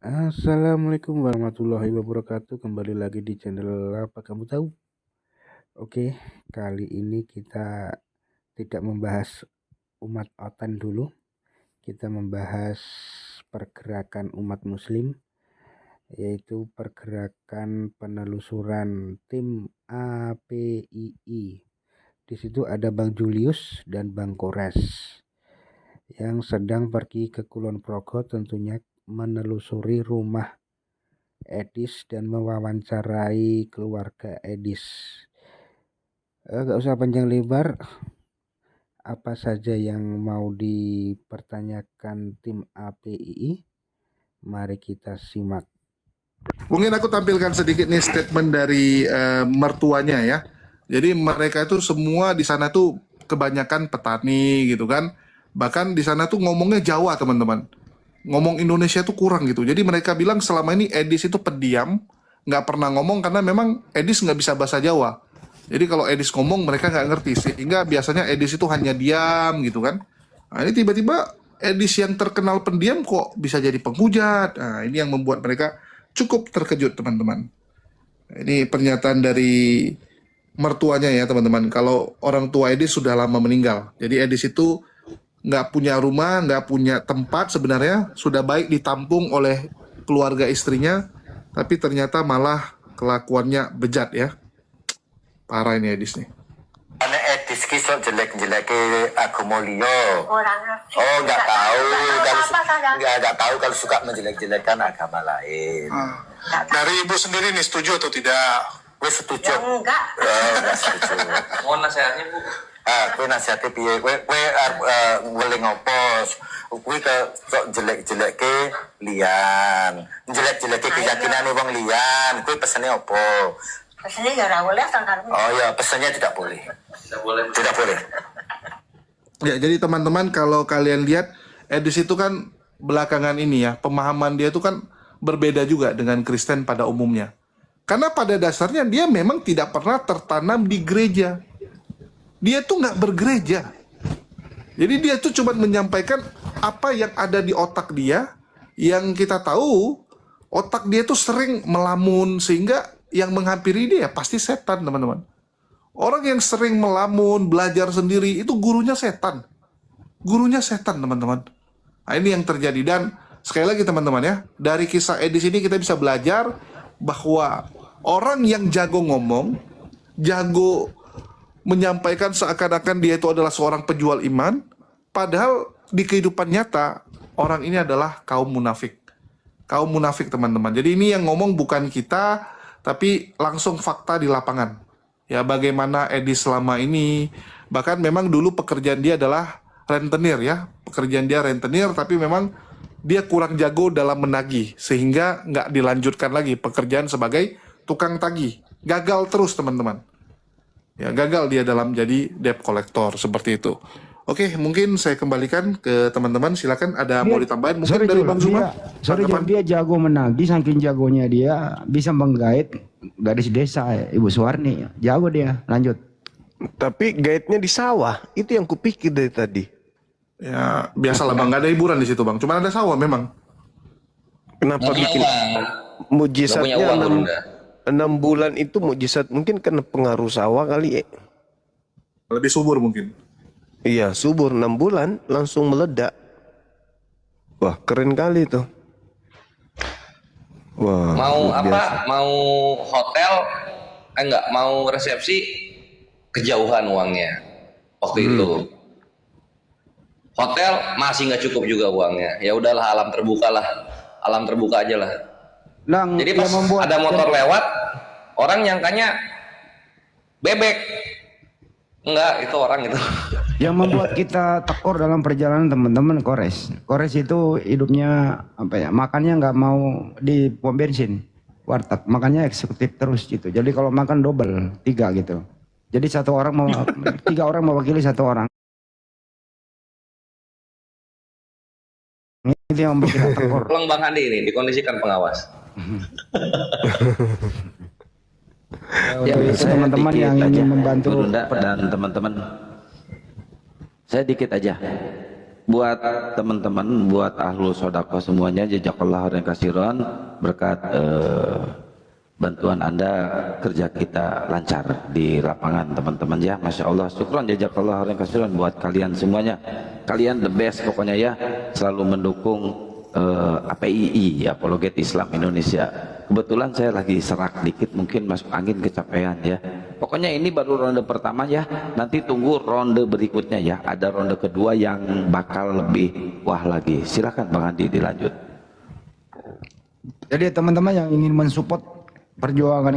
Assalamualaikum warahmatullahi wabarakatuh. Kembali lagi di channel Apa Kamu Tahu? Oke, kali ini kita tidak membahas umat OTAN dulu. Kita membahas pergerakan umat muslim, yaitu pergerakan penelusuran tim APII. Di situ ada Bang Julius dan Bang Kores yang sedang pergi ke Kulon Progo, tentunya menelusuri rumah Edis dan mewawancarai keluarga Edis. Gak usah panjang lebar, apa saja yang mau dipertanyakan tim APII, mari kita simak. Mungkin aku tampilkan sedikit nih statement dari mertuanya ya. Jadi mereka itu semua di sana tuh kebanyakan petani gitu kan. Bahkan di sana tuh ngomongnya Jawa teman-teman. Ngomong Indonesia tuh kurang gitu. Jadi mereka bilang selama ini Edis itu pendiam, nggak pernah ngomong karena memang Edis nggak bisa bahasa Jawa. Jadi kalau Edis ngomong mereka nggak ngerti, sehingga biasanya Edis itu hanya diam gitu kan. Nah ini tiba-tiba Edis yang terkenal pendiam kok bisa jadi penghujat. Nah ini yang membuat mereka cukup terkejut teman-teman. Ini pernyataan dari mertuanya ya teman-teman. Kalau orang tua Edis sudah lama meninggal. Jadi Edis itu nggak punya rumah, nggak punya tempat sebenarnya. Sudah baik ditampung oleh keluarga istrinya. Tapi ternyata malah kelakuannya bejat ya. Parah ini Edis nih. Anak Edis kisah jelek-jelek aku mau liyo. Orang ngerti. Oh nggak tahu kalau Nggak nggak tahu kalau suka menjelek-jelekan agama lain. Dari ibu sendiri nih setuju atau tidak? Gue setuju. Ya enggak. Nggak setuju. Mohon nasihatnya Bu. Gue nasihatnya piye? Gue boleh ngopos. Gue kok jelek-jelek ke lian, jelek-jelek ke keyakinan wong lian. Gue pesannya opo? Kesini ya ora boleh tangkar. Oh ya pesannya tidak boleh. Tidak boleh. Tidak boleh. Ya, jadi teman-teman kalau kalian lihat Edis itu kan belakangan ini ya, pemahaman dia itu kan berbeda juga dengan Kristen pada umumnya. Karena pada dasarnya dia memang tidak pernah tertanam di gereja. Dia tuh nggak bergereja. Jadi dia tuh cuma menyampaikan apa yang ada di otak dia, yang kita tahu otak dia tuh sering melamun, sehingga yang menghampiri dia pasti setan teman-teman. Orang yang sering melamun, belajar sendiri, itu gurunya setan. Gurunya setan, teman-teman. Nah, ini yang terjadi. Dan sekali lagi, teman-teman ya, dari kisah Edis ini kita bisa belajar bahwa orang yang jago ngomong, jago menyampaikan seakan-akan dia itu adalah seorang penjual iman, padahal di kehidupan nyata, orang ini adalah kaum munafik. Kaum munafik, teman-teman. Jadi ini yang ngomong bukan kita, tapi langsung fakta di lapangan. Ya, bagaimana Edis selama ini, bahkan memang dulu pekerjaan dia adalah rentenir ya, pekerjaan dia rentenir, tapi memang dia kurang jago dalam menagih, sehingga nggak dilanjutkan lagi pekerjaan sebagai tukang tagih. Gagal terus teman-teman. Ya, gagal dia dalam jadi debt collector, seperti itu. Oke, mungkin saya kembalikan ke teman-teman, silakan ada mau ditambahin mungkin dari Bang Zuma. Dia jago menagih, saking jagonya dia bisa menggait gadis desa Ibu Suwarni. Jago dia, lanjut. Tapi gaitnya di sawah, itu yang kupikir dari tadi. Ya, biasalah Bang, nggak ada hiburan di situ Bang, cuma ada sawah memang. Kenapa Nggak punya bikin uang. Nggak punya mujizatnya uang Bunda. 6 bulan itu mujizat, mungkin karena pengaruh sawah kali ya. Lebih subur mungkin. Iya, subur 6 bulan langsung meledak. Wah, keren kali tuh. Wah, Mau luar apa? biasa. Mau hotel? Enggak, mau resepsi kejauhan uangnya waktu itu. Hotel masih nggak cukup juga uangnya. Ya udahlah, alam terbuka lah. Alam terbuka aja lah. Lang, Jadi pas yang membuat ada motor lewat, orang nyangkanya bebek. Enggak, itu orang itu. yang membuat kita tekor dalam perjalanan teman-teman Kores. Kores itu hidupnya apa ya? Makannya nggak mau di pom bensin, warteg. Makannya eksekutif terus gitu. Jadi kalau makan double 3 gitu. Jadi satu orang mau 3 orang mewakili 1 orang. Itu yang membuat kita tekor. Tolong Bang Andi ini dikondisikan pengawas. Ya, itu teman-teman yang ingin membantu Bunda dan teman-teman, saya dikit aja. buat teman-teman, buat ahlu sodako semuanya, jazakallah khairan kasiron, berkat bantuan Anda kerja kita lancar di lapangan teman-teman ya, Masya Allah, syukron jazakallah khairan kasiron buat kalian semuanya, kalian the best pokoknya ya, selalu mendukung APII, Apologet Islam Indonesia. Kebetulan saya lagi serak dikit, mungkin masuk angin kecapean ya. Pokoknya ini baru ronde pertama ya, nanti tunggu ronde berikutnya ya, ada ronde kedua yang bakal lebih wah lagi. Silakan Bang Andi dilanjut. Jadi teman-teman yang ingin mensupport perjuangan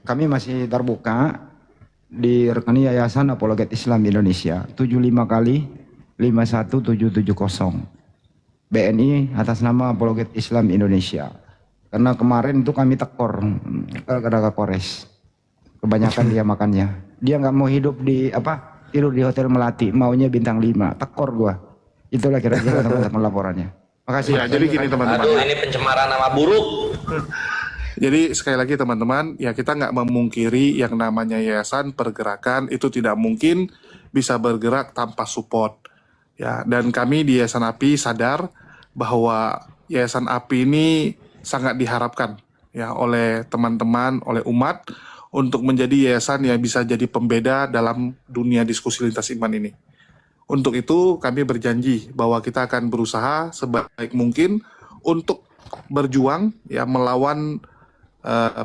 kami masih terbuka di rekening Yayasan Apologet Islam Indonesia 75 kali 51770 BNI atas nama Apologet Islam Indonesia. Karena kemarin itu kami tekor ke Kores. Kebanyakan dia makannya. Dia nggak mau hidup tidur di Hotel Melati, maunya bintang 5. Tekor gua. Itulah kira-kira teman-teman laporannya. Makasih. Ya, jadi gini teman-teman. Aduh, ini pencemaran nama buruk. Jadi sekali lagi teman-teman, ya kita nggak memungkiri yang namanya yayasan pergerakan itu tidak mungkin bisa bergerak tanpa support. Ya, dan kami di Yayasan API sadar bahwa Yayasan API ini sangat diharapkan ya oleh teman-teman, oleh umat untuk menjadi yayasan yang bisa jadi pembeda dalam dunia diskusi lintas iman ini. Untuk itu kami berjanji bahwa kita akan berusaha sebaik mungkin untuk berjuang ya melawan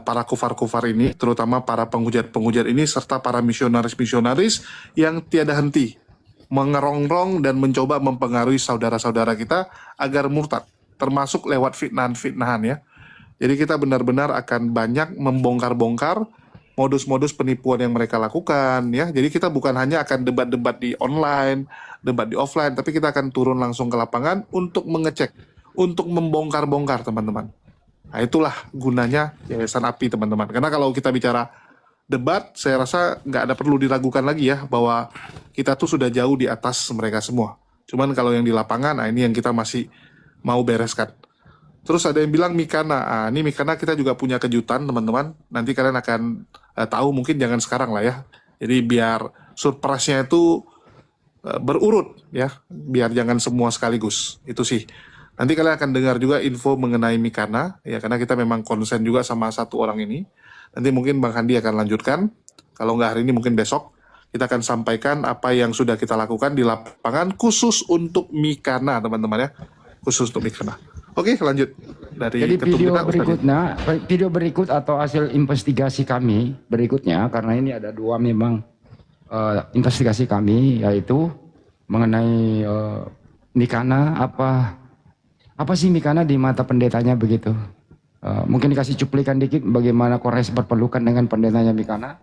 para kufar-kufar ini, terutama para penghujat-penghujat ini serta para misionaris-misionaris yang tiada henti mengerongrong dan mencoba mempengaruhi saudara-saudara kita agar murtad, termasuk lewat fitnahan-fitnahan ya. Jadi kita benar-benar akan banyak membongkar-bongkar modus-modus penipuan yang mereka lakukan ya. Jadi kita bukan hanya akan debat-debat di online, debat di offline, tapi kita akan turun langsung ke lapangan untuk mengecek, untuk membongkar-bongkar teman-teman. Nah itulah gunanya Yayasan API teman-teman. Karena kalau kita bicara debat, saya rasa nggak ada perlu diragukan lagi ya bahwa kita tuh sudah jauh di atas mereka semua. Cuman kalau yang di lapangan, nah ini yang kita masih mau bereskan. Terus ada yang bilang Mikana, ini Mikana kita juga punya kejutan teman-teman. Nanti kalian akan tahu, mungkin jangan sekarang lah ya. Jadi biar surprise-nya itu berurut ya, biar jangan semua sekaligus. Itu sih. Nanti kalian akan dengar juga info mengenai Mikana ya, karena kita memang konsen juga sama satu orang ini. Nanti mungkin Bang Handi akan lanjutkan. Kalau nggak hari ini mungkin besok. Kita akan sampaikan apa yang sudah kita lakukan di lapangan khusus untuk Mikana teman-teman ya. Khusus untuk Mikana. Oke lanjut. Jadi video berikut atau hasil investigasi kami berikutnya. Karena ini ada dua memang investigasi kami. Yaitu mengenai Mikana. Apa sih Mikana di mata pendetanya begitu. Mungkin dikasih cuplikan dikit bagaimana Kores berpelukan dengan pendetanya Mikana.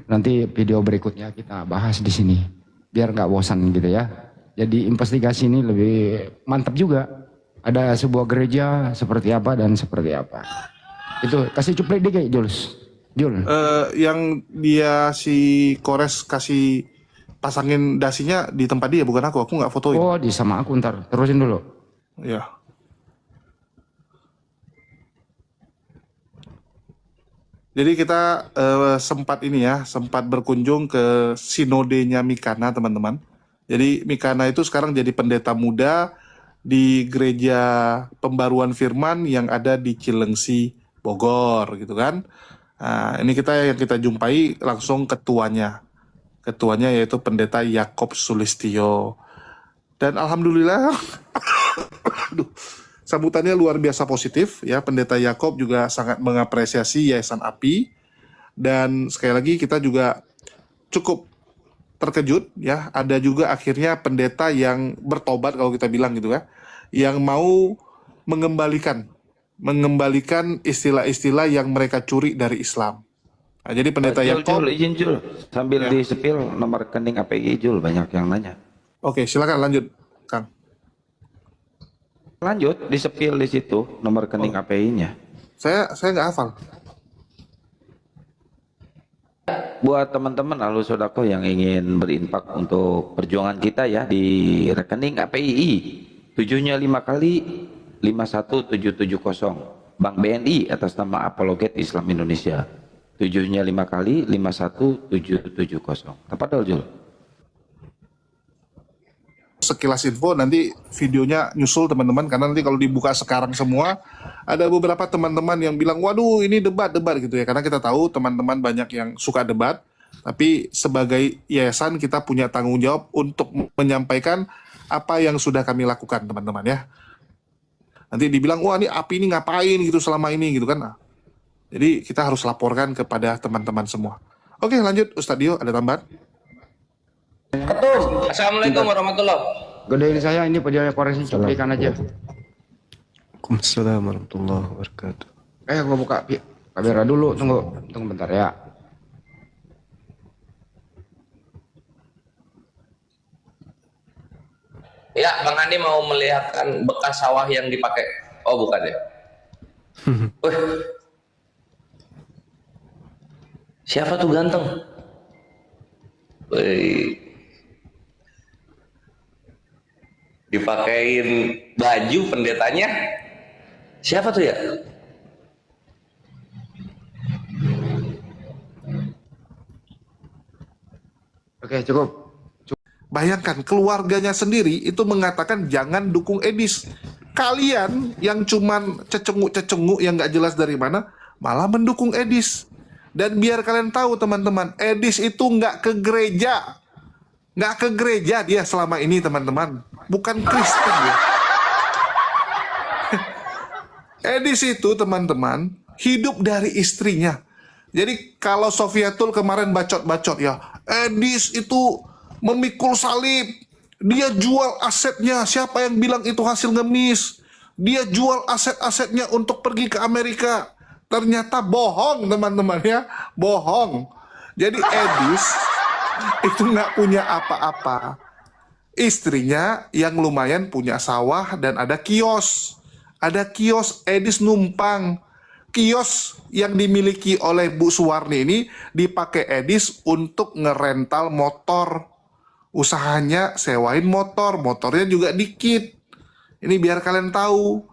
Nanti video berikutnya kita bahas di sini. Biar nggak bosan gitu ya. Jadi investigasi ini lebih mantap juga. Ada sebuah gereja seperti apa dan seperti apa. Itu kasih cuplik dikit Jules. Jul. Yang dia si Kores kasih pasangin dasinya di tempat dia, bukan aku nggak fotoin. Oh di sama aku ntar. Terusin dulu. Ya. Jadi kita sempat berkunjung ke sinodenya Mikana teman-teman. Jadi Mikana itu sekarang jadi pendeta muda di gereja Pembaruan Firman yang ada di Cilengsi, Bogor gitu kan. Nah, ini yang kita jumpai langsung ketuanya. Ketuanya yaitu pendeta Yakob Sulistyo. Dan alhamdulillah sambutannya luar biasa positif ya. Pendeta Yakob juga sangat mengapresiasi Yayasan API, dan sekali lagi kita juga cukup terkejut ya, ada juga akhirnya pendeta yang bertobat kalau kita bilang gitu ya, yang mau mengembalikan istilah-istilah yang mereka curi dari Islam. Nah, jadi pendeta Yakob izin Jul sambil di sepil nomor rekening API Jul, banyak yang nanya. Oke, silakan lanjut Kang. Lanjut di sepil di situ nomor rekening API-nya. Saya nggak hafal. Buat teman-teman ahlu sodako yang ingin berinfak untuk perjuangan kita ya, di rekening API 7-nya 5 kali 51770 Bank BNI atas nama Apologet Islam Indonesia. 7-nya 5 kali 51770. Tepat dong Jul? sekilas info, nanti videonya nyusul teman-teman, karena nanti kalau dibuka sekarang semua ada beberapa teman-teman yang bilang waduh ini debat gitu ya, karena kita tahu teman-teman banyak yang suka debat, tapi sebagai yayasan kita punya tanggung jawab untuk menyampaikan apa yang sudah kami lakukan teman-teman ya. Nanti dibilang wah ini API ini ngapain gitu selama ini gitu kan. Nah, jadi kita harus laporkan kepada teman-teman semua. Oke lanjut Ustadz Dio, ada tambahan? Ketum. Assalamualaikum warahmatullahi. Gedein saya ini pejabat Kores ini cuplikan aja. Waalaikumsalam warahmatullahi wabarakatuh. Gua buka kamera dulu, tunggu bentar ya. Ya, Bang Andi mau melihatkan bekas sawah yang dipakai. Oh, bukan ya? Wih. Siapa tuh ganteng? Wih. Dipakein baju pendetanya. Siapa tuh ya? Oke, cukup. Bayangkan keluarganya sendiri itu mengatakan jangan dukung Edis. Kalian yang cuman cecenguk yang nggak jelas dari mana malah mendukung Edis. Dan biar kalian tahu teman-teman, Edis itu nggak ke gereja. Nggak ke gereja dia selama ini teman-teman. Bukan Kristen ya. Edis itu teman-teman hidup dari istrinya. Jadi kalau Sofiatul kemarin bacot-bacot ya, Edis itu memikul salib, dia jual asetnya. Siapa yang bilang itu hasil ngemis? Dia jual aset-asetnya untuk pergi ke Amerika. Ternyata bohong teman-teman ya, bohong. Jadi Edis itu nggak punya apa-apa. Istrinya yang lumayan punya sawah dan ada kios. Ada kios, Edis numpang. Kios yang dimiliki oleh Bu Suwarni ini dipakai Edis untuk ngerental motor. Usahanya sewain motor, motornya juga dikit. Ini biar kalian tahu.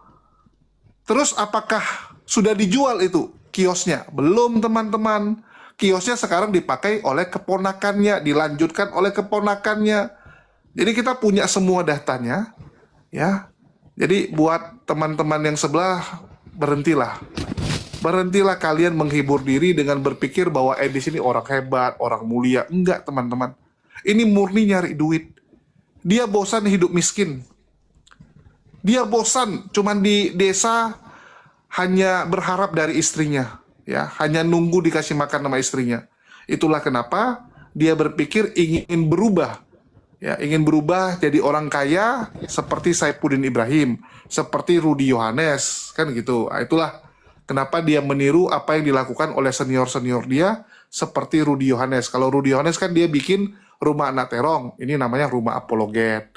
Terus apakah sudah dijual itu kiosnya? Belum teman-teman. Kiosnya sekarang dipakai oleh keponakannya, dilanjutkan oleh keponakannya. Jadi kita punya semua datanya, ya. Jadi buat teman-teman yang sebelah, berhentilah. Berhentilah kalian menghibur diri dengan berpikir bahwa Edis ini orang hebat, orang mulia. Enggak teman-teman. Ini murni nyari duit. Dia bosan hidup miskin. Dia bosan cuman di desa hanya berharap dari istrinya, ya, hanya nunggu dikasih makan sama istrinya. Itulah kenapa dia berpikir ingin berubah. Ya, ingin berubah jadi orang kaya seperti Saifuddin Ibrahim, seperti Rudy Yohanes, kan gitu. Nah, itulah kenapa dia meniru apa yang dilakukan oleh senior-senior dia seperti Rudy Yohanes. Kalau Rudy Yohanes kan dia bikin rumah anak terong, ini namanya rumah apologet.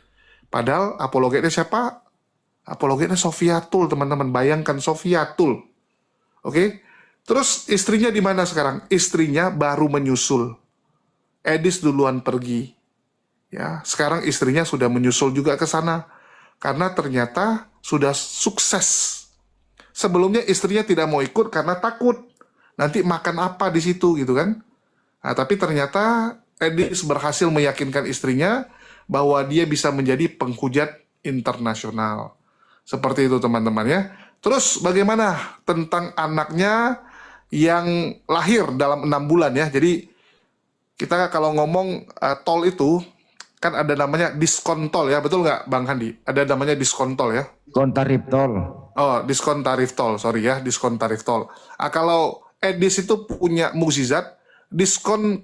Padahal apologetnya siapa? Apologetnya Sofiatul, teman-teman. Bayangkan Sofiatul. Oke? Terus istrinya di mana sekarang? Istrinya baru menyusul. Edis duluan pergi. Ya, sekarang istrinya sudah menyusul juga ke sana. Karena ternyata sudah sukses. Sebelumnya istrinya tidak mau ikut karena takut. Nanti makan apa di situ gitu kan. Nah, tapi ternyata Edis berhasil meyakinkan istrinya bahwa dia bisa menjadi penghujat internasional. Seperti itu teman-teman ya. Terus bagaimana tentang anaknya yang lahir dalam 6 bulan ya. Jadi kita kalau ngomong tol itu kan ada namanya diskon tol ya, betul nggak Bang Handi? Ada namanya diskon tol ya? Diskon tarif tol. Oh, diskon tarif tol, sorry ya, diskon tarif tol. Kalau Edis itu punya mukjizat, diskon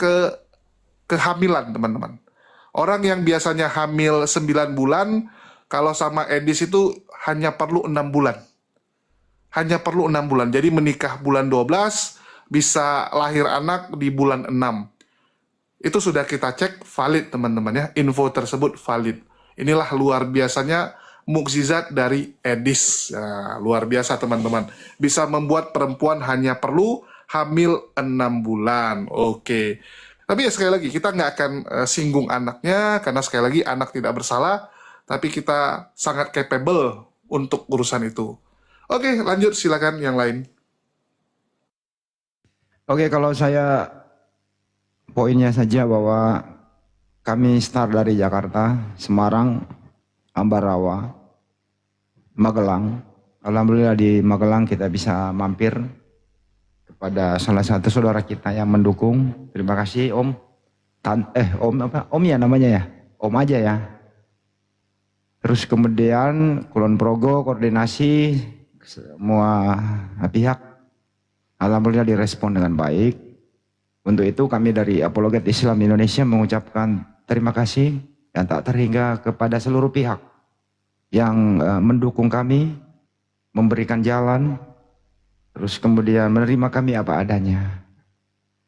kehamilan teman-teman. Orang yang biasanya hamil 9 bulan, kalau sama Edis itu hanya perlu 6 bulan. Hanya perlu 6 bulan. Jadi menikah bulan 12, bisa lahir anak di bulan 6. Itu sudah kita cek valid teman-teman ya. Info tersebut valid. Inilah luar biasanya mukjizat dari Edis. Ya, luar biasa teman-teman. Bisa membuat perempuan hanya perlu hamil 6 bulan. Oke. Tapi ya sekali lagi kita nggak akan singgung anaknya. Karena sekali lagi anak tidak bersalah. Tapi kita sangat capable untuk urusan itu. Oke lanjut silakan yang lain. Oke, kalau saya poinnya saja bahwa kami start dari Jakarta, Semarang, Ambarawa, Magelang. Alhamdulillah di Magelang kita bisa mampir kepada salah satu saudara kita yang mendukung. Terima kasih Om. Om apa? Om ya namanya ya? Om aja ya. Terus kemudian Kulon Progo koordinasi semua pihak. Alhamdulillah direspon dengan baik. Untuk itu kami dari Apologet Islam Indonesia mengucapkan terima kasih yang tak terhingga kepada seluruh pihak yang mendukung kami, memberikan jalan, terus kemudian menerima kami apa adanya.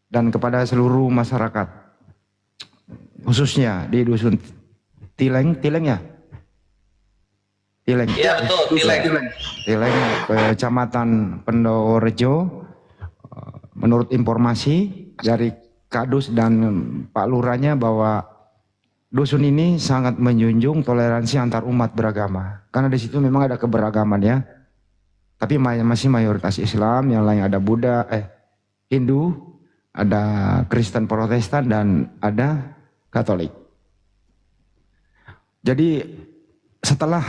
Dan kepada seluruh masyarakat, khususnya di Dusun Tileng ya? Tileng. Iya betul, Tileng, Kecamatan Pendorejo, menurut informasi dari Kadus dan Pak Lurahnya bahwa dusun ini sangat menjunjung toleransi antar umat beragama. Karena di situ memang ada keberagaman ya. Tapi masih mayoritas Islam, yang lain ada Buddha, Hindu, ada Kristen Protestan dan ada Katolik. Jadi setelah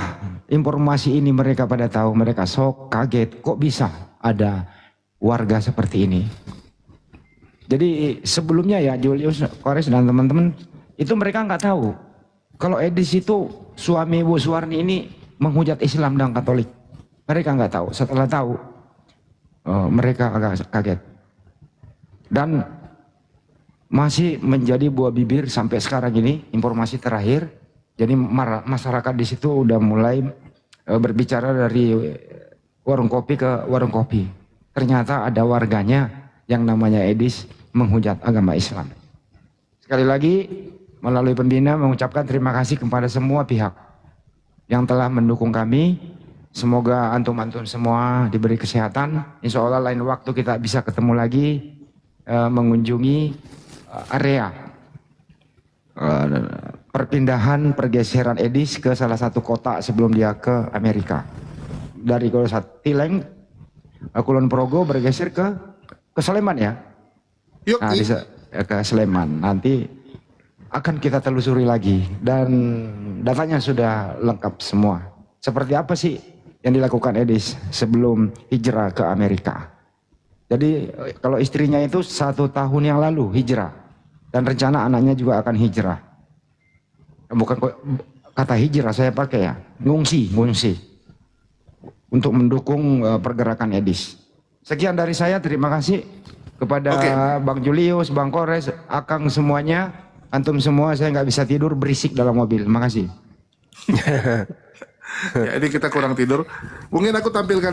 informasi ini mereka pada tahu, mereka sok kaget kok bisa ada warga seperti ini. Jadi sebelumnya ya Julius, Kores dan teman-teman itu mereka nggak tahu kalau Edis itu suami Bu Suwarni ini menghujat Islam dan Katolik. Mereka nggak tahu. Setelah tahu mereka agak kaget dan masih menjadi buah bibir sampai sekarang ini. Informasi terakhir, jadi masyarakat di situ udah mulai berbicara dari warung kopi ke warung kopi. Ternyata ada warganya yang namanya Edis menghujat agama Islam. Sekali lagi melalui pembina mengucapkan terima kasih kepada semua pihak yang telah mendukung kami. Semoga antum-antum semua diberi kesehatan. Insya Allah lain waktu kita bisa ketemu lagi mengunjungi area perpindahan pergeseran Edis ke salah satu kota sebelum dia ke Amerika. Dari Tileng, Kulon Progo bergeser ke Sleman ya. Yuk, Nah, bisa ke Sleman. Nanti akan kita telusuri lagi dan datanya sudah lengkap semua. Seperti apa sih yang dilakukan Edis sebelum hijrah ke Amerika? Jadi kalau istrinya itu 1 tahun yang lalu hijrah dan rencana anaknya juga akan hijrah. Bukan kata hijrah saya pakai ya, ngungsi untuk mendukung pergerakan Edis. Sekian dari saya, terima kasih kepada Bang Julius, Bang Kores, Akang semuanya. Antum semua, saya nggak bisa tidur, berisik dalam mobil. Makasih. Ya, ini kita kurang tidur. Mungkin aku tampilkan